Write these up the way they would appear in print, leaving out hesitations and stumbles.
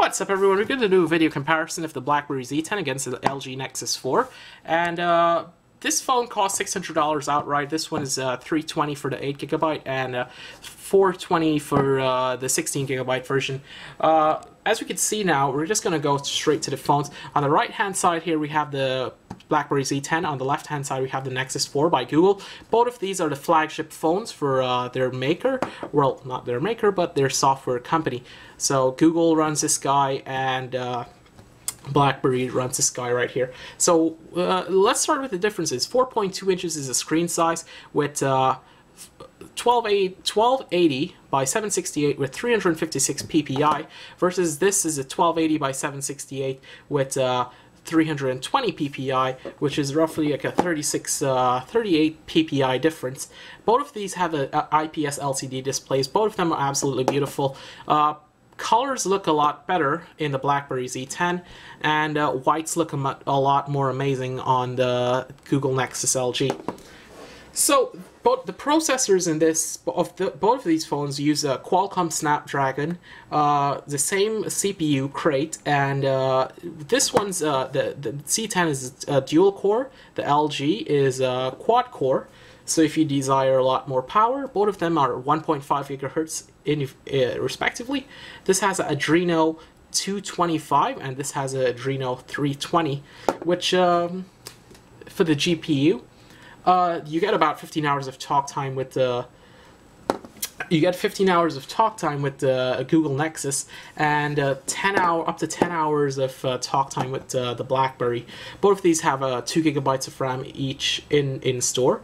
What's up, everyone? We're going to do a video comparison of the Blackberry Z10 against the LG Nexus 4. And this phone costs $600 outright. This one is $320 for the 8GB and $420 for the 16GB version. As we can see now, we're just going to go straight to the phones. On the right-hand side here, we have the Blackberry Z10. On the left-hand side, we have the Nexus 4 by Google. Both of these are the flagship phones for their maker. Well, not their maker, but their software company. So Google runs this guy, and BlackBerry runs this guy right here. So let's start with the differences. 4.2 inches is a screen size with 1280 by 768 with 356 ppi versus this is a 1280 by 768 with 320 ppi, which is roughly like a 38 ppi difference. Both of these have a IPS LCD displays. Both of them are absolutely beautiful. Colors look a lot better in the Blackberry Z10, and whites look a lot more amazing on the Google Nexus LG. So both the processors in both of these phones use a Qualcomm Snapdragon, the same CPU crate, and this one's the Z10 is dual core. The LG is quad core. So if you desire a lot more power, both of them are 1.5 gigahertz respectively. This has an Adreno 225 and this has an Adreno 320, which for the GPU, you get about 15 hours of talk time with the Google Nexus, and up to 10 hours of talk time with the BlackBerry. Both of these have 2 GB of RAM each in store.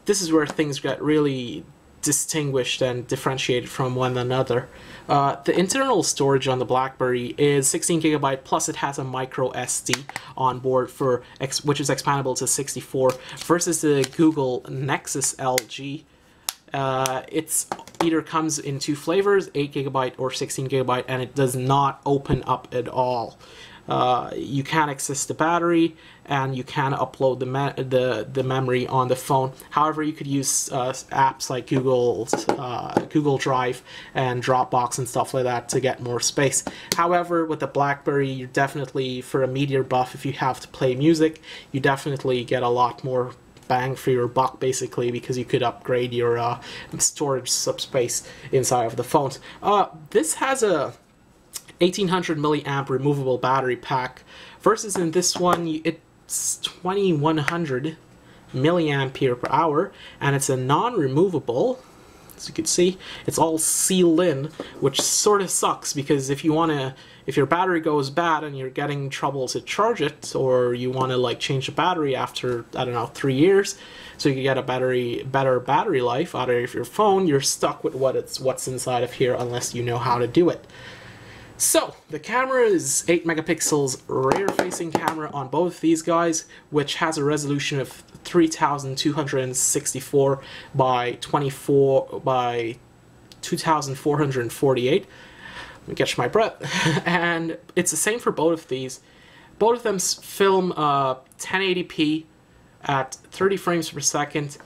This is where things get really distinguished and differentiated from one another. The internal storage on the BlackBerry is 16 GB, plus it has a micro SD on board which is expandable to 64, versus the Google Nexus LG. It's either comes in two flavors, 8 GB or 16 GB, and it does not open up at all. You can access the battery, and you can upload the memory on the phone. However, you could use apps like Google Drive and Dropbox and stuff like that to get more space. However, with the BlackBerry, you definitely, for a media buff, if you have to play music, you definitely get a lot more bang for your buck, basically, because you could upgrade your storage subspace inside of the phones. This has a 1800 milliamp removable battery pack, versus in this one it's 2100 milliampere per hour, and it's a non-removable. As you can see, it's all sealed in, which sort of sucks, because if your battery goes bad and you're getting trouble to charge it, or you want to like change the battery after, I don't know, 3 years, so you can get a better battery life out of your phone, you're stuck with what's inside of here unless you know how to do it. So, the camera is 8 megapixels rear-facing camera on both of these guys, which has a resolution of 3264 by 2448. Let me catch my breath. And it's the same for both of these. Both of them film 1080p at 30 frames per second.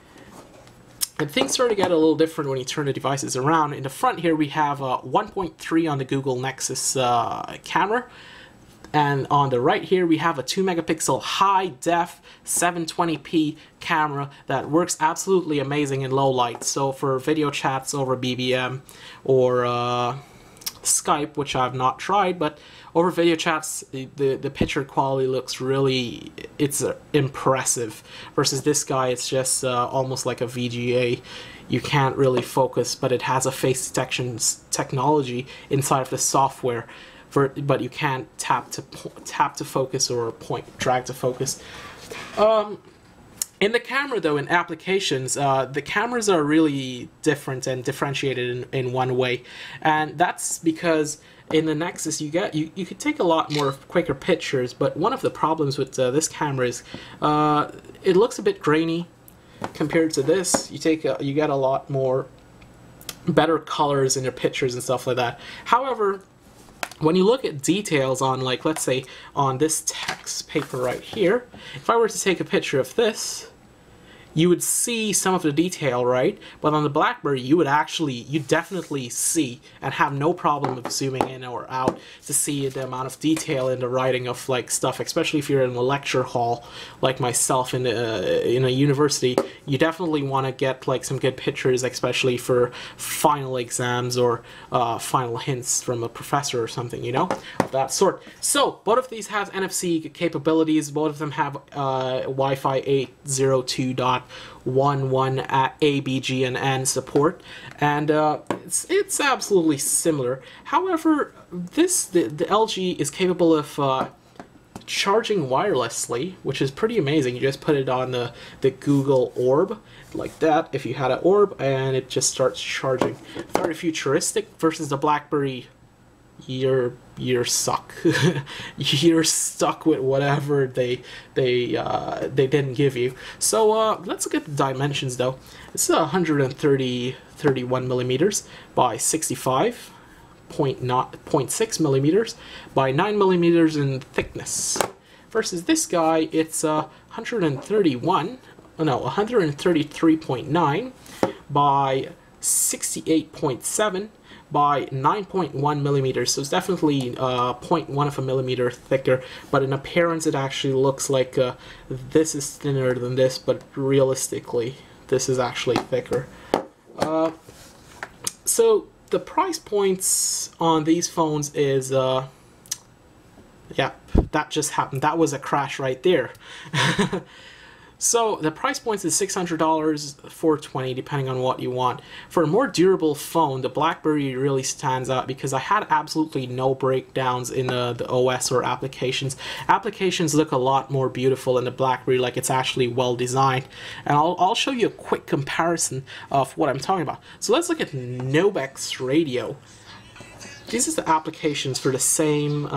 And things start to get a little different when you turn the devices around. In the front here, we have 1.3 on the Google Nexus camera. And on the right here, we have a 2 megapixel high-def 720p camera that works absolutely amazing in low light. So for video chats over BBM or Skype, which I've not tried, but over video chats, the picture quality looks really, it's impressive. Versus this guy, it's just almost like a VGA. You can't really focus, but it has a face detection technology inside of the software. But you can't tap to focus or drag to focus. In the camera, though, in applications, the cameras are really different and differentiated in one way, and that's because in the Nexus you could take a lot more quicker pictures. But one of the problems with this camera is it looks a bit grainy compared to this. You get a lot more better colors in your pictures and stuff like that. However, when you look at details on, like, let's say on this text paper right here, if I were to take a picture of this, you would see some of the detail, right? But on the BlackBerry, you definitely see and have no problem of zooming in or out to see the amount of detail in the writing of like stuff, especially if you're in a lecture hall like myself in a university. You definitely want to get like some good pictures, especially for final exams or final hints from a professor or something, you know, of that sort. So both of these have NFC capabilities. Both of them have Wi-Fi 802.11 at ABGNN support, and it's absolutely similar. However, the LG is capable of charging wirelessly, which is pretty amazing. You just put it on the Google Orb like that, if you had an Orb, and it just starts charging. Very futuristic versus the BlackBerry. You're stuck. You're stuck with whatever they didn't give you. So let's look at the dimensions though. This is 131 millimeters by 65.6 millimeters by 9 millimeters in thickness. Versus this guy, it's 133.9 by 68.7 by 9.1 millimeters, so it's definitely 0.1 of a millimeter thicker, but in appearance it actually looks like this is thinner than this, but realistically this is actually thicker. So the price points on these phones is yeah, that just happened. That was a crash right there. So the price points is $600, $420, depending on what you want. For a more durable phone, the BlackBerry really stands out because I had absolutely no breakdowns in the OS or applications. Applications look a lot more beautiful in the BlackBerry, like it's actually well designed. And I'll show you a quick comparison of what I'm talking about. So let's look at Nobex Radio. These are the applications for the same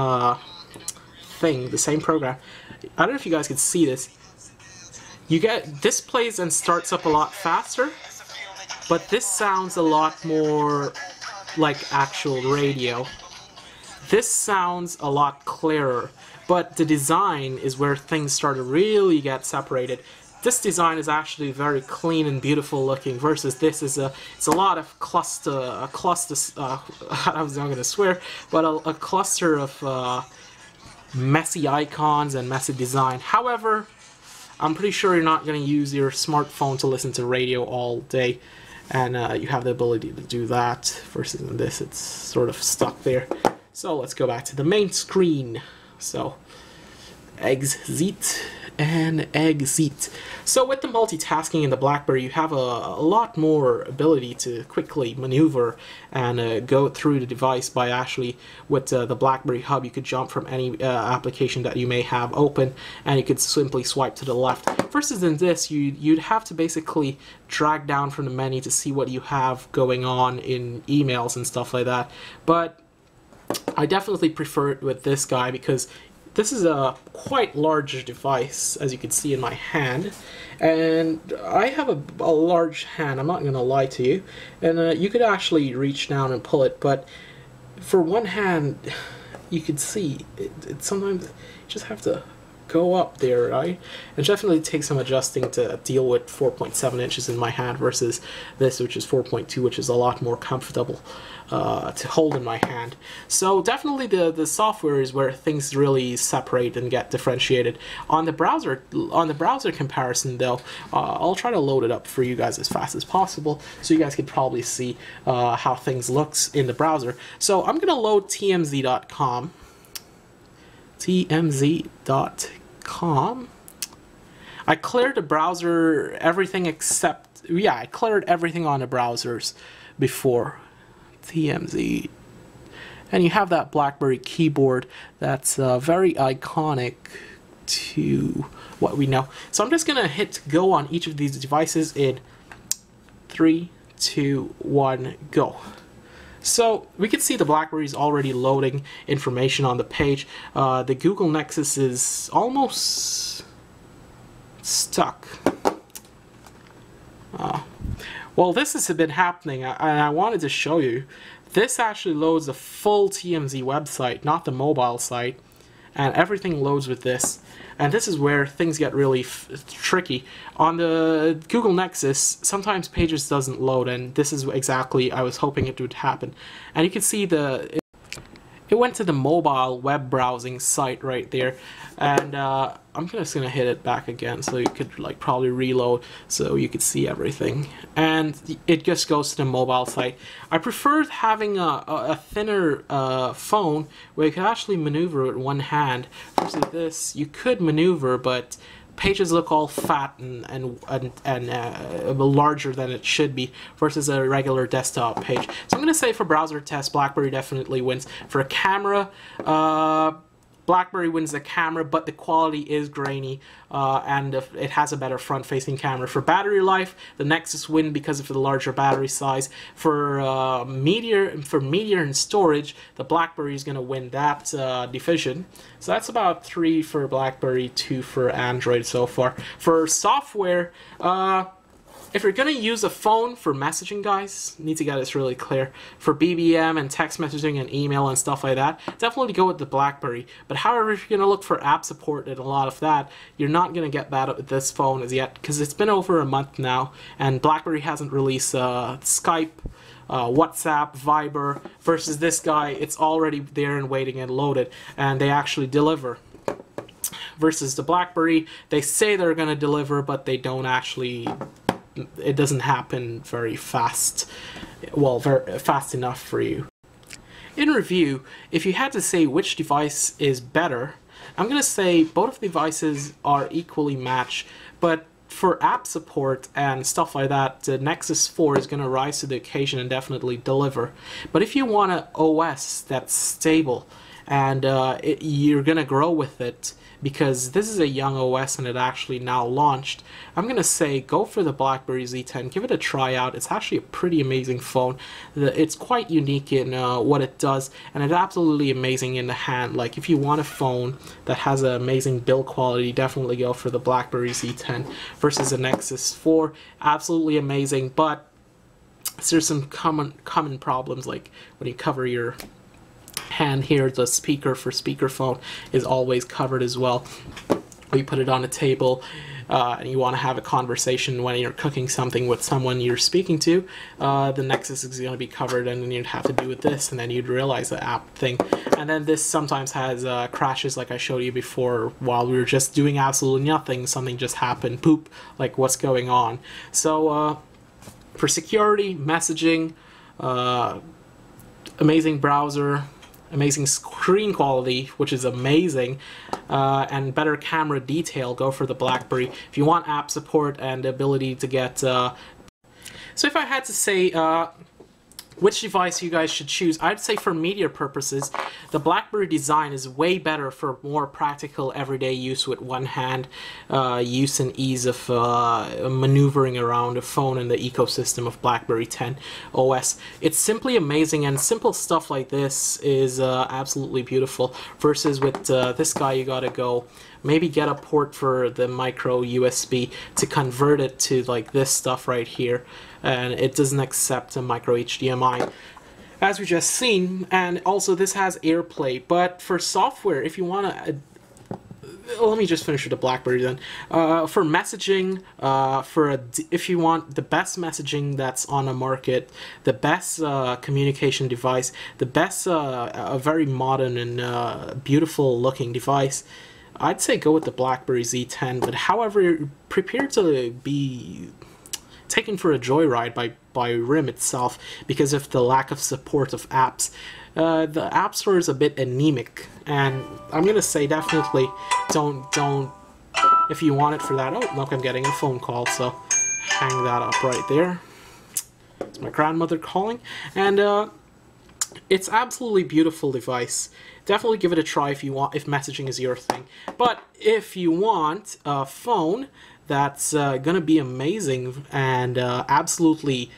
thing, the same program. I don't know if you guys can see this. You get, this plays and starts up a lot faster, but this sounds a lot more like actual radio. This sounds a lot clearer, but the design is where things start to really get separated. This design is actually very clean and beautiful looking, versus this is it's a lot of I was not gonna swear, but a cluster of messy icons and messy design. However, I'm pretty sure you're not going to use your smartphone to listen to radio all day, and you have the ability to do that, versus in this it's sort of stuck there. So let's go back to the main screen. So exit and exit. So with the multitasking in the BlackBerry, you have a lot more ability to quickly maneuver and go through the device by actually, with the BlackBerry Hub, you could jump from any application that you may have open, and you could simply swipe to the left. Versus in this, you'd have to basically drag down from the menu to see what you have going on in emails and stuff like that. But I definitely prefer it with this guy because this is a quite large device, as you can see in my hand, and I have a large hand, I'm not going to lie to you, and you could actually reach down and pull it, but for one hand, you can see, it sometimes you just have to go up there, right? It definitely takes some adjusting to deal with 4.7 inches in my hand versus this, which is 4.2, which is a lot more comfortable to hold in my hand. So definitely the software is where things really separate and get differentiated. On the browser comparison though, I'll try to load it up for you guys as fast as possible so you guys can probably see how things looks in the browser. So I'm gonna load tmz.com. tmz.com. I cleared the browser, everything except, yeah, I cleared everything on the browsers before. TMZ. And you have that BlackBerry keyboard that's very iconic to what we know. So I'm just going to hit go on each of these devices in 3, 2, 1, go. So we can see the BlackBerry is already loading information on the page. The Google Nexus is almost stuck. Well, this has been happening, and I wanted to show you. This actually loads the full TMZ website, not the mobile site. and everything loads with this. And this is where things get really tricky. On the Google Nexus, sometimes Pages doesn't load, and this is exactly I was hoping it would happen. And you can see it went to the mobile web browsing site right there, and I'm just gonna hit it back again so you could like probably reload so you could see everything, and it just goes to the mobile site. I preferred having a thinner phone where you could actually maneuver with one hand versus this. You could maneuver, but Pages look all fat and larger than it should be versus a regular desktop page. So I'm going to say for browser test, BlackBerry definitely wins. For a camera, BlackBerry wins the camera, but the quality is grainy, and it has a better front-facing camera. For battery life, the Nexus win because of the larger battery size. For media and storage, the BlackBerry is going to win that division. So that's about 3 for BlackBerry, 2 for Android so far. For software, if you're going to use a phone for messaging, guys, need to get this really clear. For BBM and text messaging and email and stuff like that, definitely go with the BlackBerry. But however, if you're going to look for app support and a lot of that, you're not going to get that with this phone as yet, because it's been over a month now, and BlackBerry hasn't released Skype, WhatsApp, Viber, versus this guy. It's already there and waiting and loaded, and they actually deliver. Versus the BlackBerry, they say they're going to deliver, but they don't actually. It doesn't happen very fast, well, very fast enough for you. In review, if you had to say which device is better, I'm going to say both devices are equally matched, but for app support and stuff like that, the Nexus 4 is going to rise to the occasion and definitely deliver. But if you want an OS that's stable and you're going to grow with it, because this is a young OS and it actually now launched, I'm going to say go for the Blackberry Z10. Give it a try out. It's actually a pretty amazing phone. It's quite unique in what it does, and it's absolutely amazing in the hand. Like, if you want a phone that has an amazing build quality, definitely go for the Blackberry Z10 versus the Nexus 4. Absolutely amazing, but there's some common problems, like when you cover your hand here, the speaker for speakerphone is always covered as well. Or you put it on a table and you want to have a conversation when you're cooking something with someone you're speaking to, the Nexus is going to be covered, and then you'd have to do with this, and then you'd realize the app thing. And then this sometimes has crashes, like I showed you before. While we were just doing absolutely nothing, something just happened, poop, like what's going on. So for security, messaging, amazing browser, amazing screen quality, which is amazing, and better camera detail, go for the BlackBerry. If you want app support and the ability to get so if I had to say which device you guys should choose, I'd say for media purposes, the BlackBerry design is way better for more practical everyday use with one hand, use and ease of maneuvering around a phone and the ecosystem of BlackBerry 10 OS. It's simply amazing, and simple stuff like this is absolutely beautiful, versus with this guy you gotta go maybe get a port for the micro USB to convert it to like this stuff right here, and it doesn't accept a micro HDMI as we just seen. And also this has AirPlay, but for software, if you want to let me just finish with the BlackBerry then. For messaging, if you want the best messaging that's on the market, the best communication device, the best a very modern and beautiful looking device, I'd say go with the Blackberry Z10. But however, prepare to be taken for a joyride by RIM itself because of the lack of support of apps. The App Store is a bit anemic, and I'm gonna say definitely don't if you want it for that. Oh look, I'm getting a phone call, so hang that up right there. It's my grandmother calling, and it's absolutely beautiful device. Definitely give it a try if you want, if messaging is your thing. But if you want a phone that's gonna be amazing and absolutely,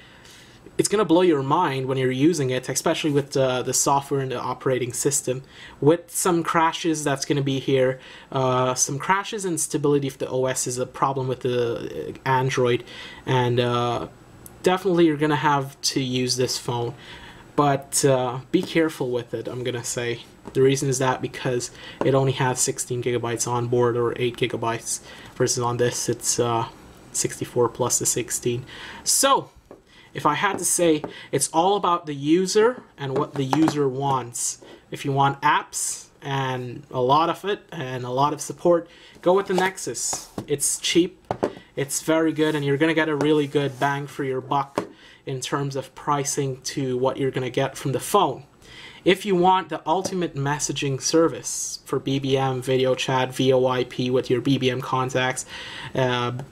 it's gonna blow your mind when you're using it, especially with the software and the operating system. With some crashes that's gonna be here, some crashes and stability if the OS is a problem with the Android, and definitely you're gonna have to use this phone. but be careful with it, I'm gonna say. The reason is that because it only has 16 gigabytes on board, or 8 gigabytes, versus on this it's 64 plus the 16. So if I had to say, it's all about the user and what the user wants. If you want apps and a lot of it and a lot of support, go with the Nexus. It's cheap, it's very good, and you're going to get a really good bang for your buck in terms of pricing to what you're going to get from the phone. If you want the ultimate messaging service for BBM, video chat, VoIP with your BBM contacts,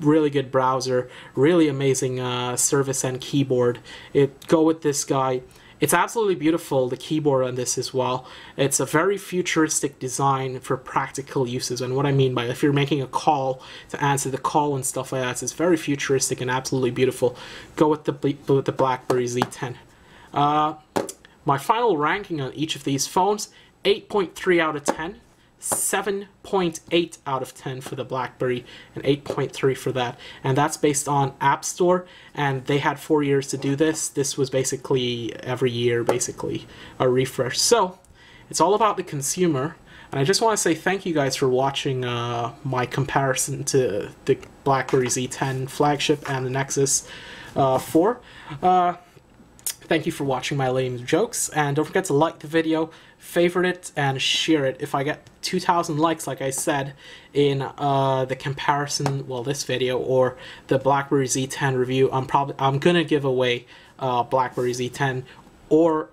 really good browser, really amazing service and keyboard, go with this guy. It's absolutely beautiful, the keyboard on this as well. It's a very futuristic design for practical uses. And what I mean by, if you're making a call to answer the call and stuff like that, it's very futuristic and absolutely beautiful. Go with the Blackberry Z10. My final ranking on each of these phones, 8.3 out of 10, 7.8 out of 10 for the Blackberry, and 8.3 for that. And that's based on App Store, and they had 4 years to do this. This was basically every year, basically, a refresh. So, it's all about the consumer. And I just want to say thank you guys for watching my comparison to the Blackberry Z10 flagship and the Nexus 4. Thank you for watching my lame jokes, and don't forget to like the video, favorite it, and share it. If I get 2,000 likes, like I said, in the comparison, well, this video, or the Blackberry Z10 review, I'm gonna give away Blackberry Z10 or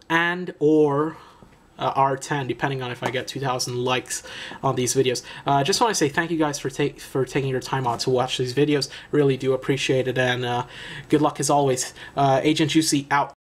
R10, depending on if I get 2,000 likes on these videos. I just want to say thank you guys for taking your time out to watch these videos. Really do appreciate it, and good luck as always. Agent Juicy out.